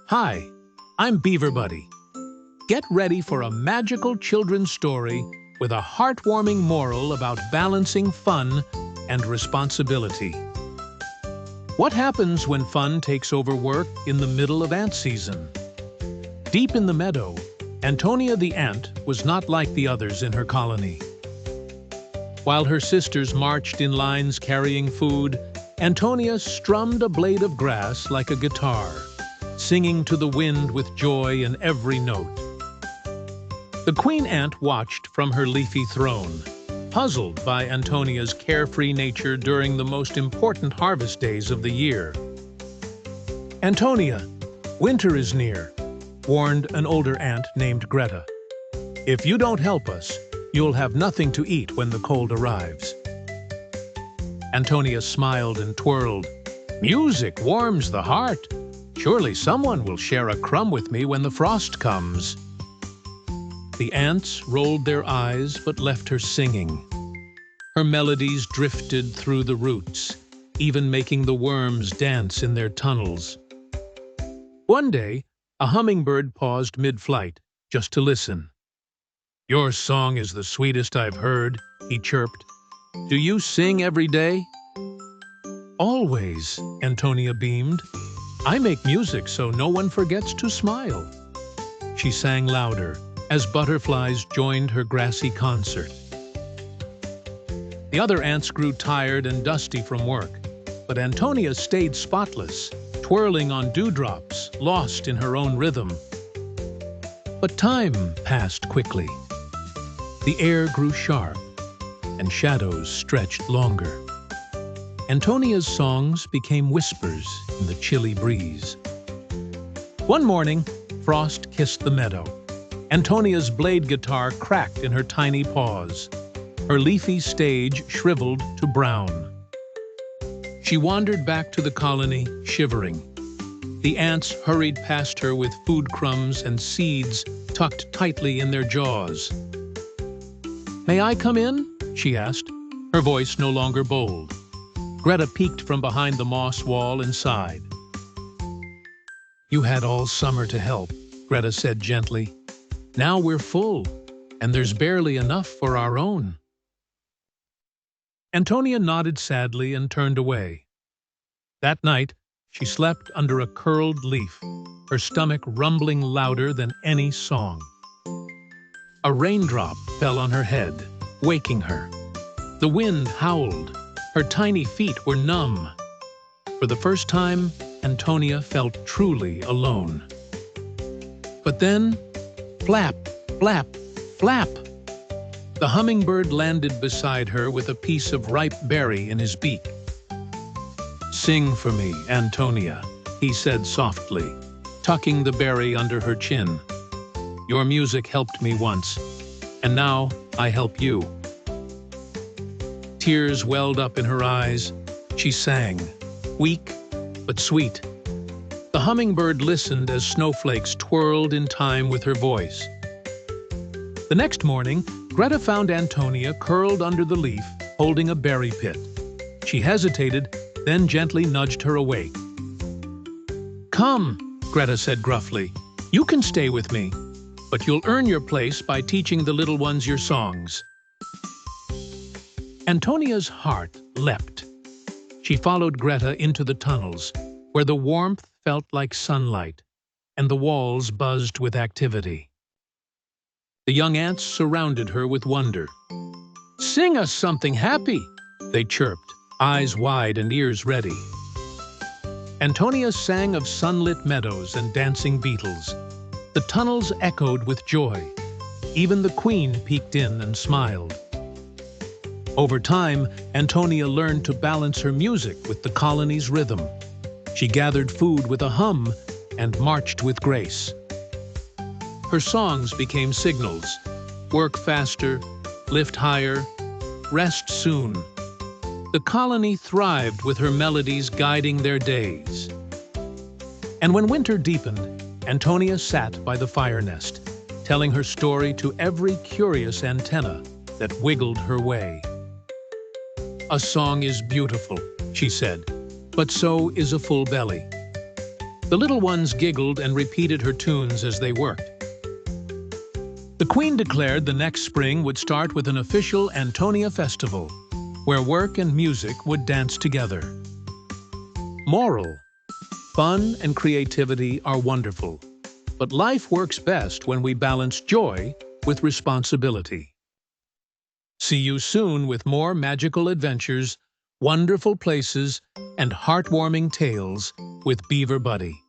Hi, I'm Beaver Buddy. Get ready for a magical children's story with a heartwarming moral about balancing fun and responsibility. What happens when fun takes over work in the middle of ant season? Deep in the meadow, Antonia the ant was not like the others in her colony. While her sisters marched in lines carrying food, Antonia strummed a blade of grass like a guitar, singing to the wind with joy in every note. The queen ant watched from her leafy throne, puzzled by Antonia's carefree nature during the most important harvest days of the year. "Antonia, winter is near," warned an older ant named Greta. "If you don't help us, you'll have nothing to eat when the cold arrives." Antonia smiled and twirled. "Music warms the heart. Surely someone will share a crumb with me when the frost comes." The ants rolled their eyes but left her singing. Her melodies drifted through the roots, even making the worms dance in their tunnels. One day, a hummingbird paused mid-flight just to listen. "Your song is the sweetest I've heard," he chirped. "Do you sing every day?" "Always," Antonia beamed. "I make music so no one forgets to smile." She sang louder as butterflies joined her grassy concert. The other ants grew tired and dusty from work, but Antonia stayed spotless, twirling on dewdrops, lost in her own rhythm. But time passed quickly. The air grew sharp, and shadows stretched longer. Antonia's songs became whispers in the chilly breeze. One morning, frost kissed the meadow. Antonia's blade guitar cracked in her tiny paws. Her leafy stage shriveled to brown. She wandered back to the colony, shivering. The ants hurried past her with food crumbs and seeds tucked tightly in their jaws. "May I come in?" she asked, her voice no longer bold. Greta peeked from behind the moss wall and sighed. "You had all summer to help," Greta said gently. "Now we're full, and there's barely enough for our own." Antonia nodded sadly and turned away. That night, she slept under a curled leaf, her stomach rumbling louder than any song. A raindrop fell on her head, waking her. The wind howled. Her tiny feet were numb. For the first time, Antonia felt truly alone. But then, flap, flap, flap! The hummingbird landed beside her with a piece of ripe berry in his beak. "Sing for me, Antonia," he said softly, tucking the berry under her chin. "Your music helped me once, and now I help you." Tears welled up in her eyes. She sang, weak but sweet. The hummingbird listened as snowflakes twirled in time with her voice. The next morning, Greta found Antonia curled under the leaf, holding a berry pit. She hesitated, then gently nudged her awake. "Come," Greta said gruffly. "You can stay with me, but you'll earn your place by teaching the little ones your songs." Antonia's heart leapt. She followed Greta into the tunnels, where the warmth felt like sunlight, and the walls buzzed with activity. The young ants surrounded her with wonder. "Sing us something happy," they chirped, eyes wide and ears ready. Antonia sang of sunlit meadows and dancing beetles. The tunnels echoed with joy. Even the queen peeked in and smiled. Over time, Antonia learned to balance her music with the colony's rhythm. She gathered food with a hum and marched with grace. Her songs became signals: work faster, lift higher, rest soon. The colony thrived with her melodies guiding their days. And when winter deepened, Antonia sat by the fire nest, telling her story to every curious antenna that wiggled her way. "A song is beautiful," she said, "but so is a full belly. The little ones giggled and repeated her tunes as they worked. The Queen declared the next spring would start with an official Antonia festival, where work and music would dance together. Moral: fun and creativity are wonderful, but life works best when we balance joy with responsibility. See you soon with more magical adventures, wonderful places, and heartwarming tales with Beaver Buddy.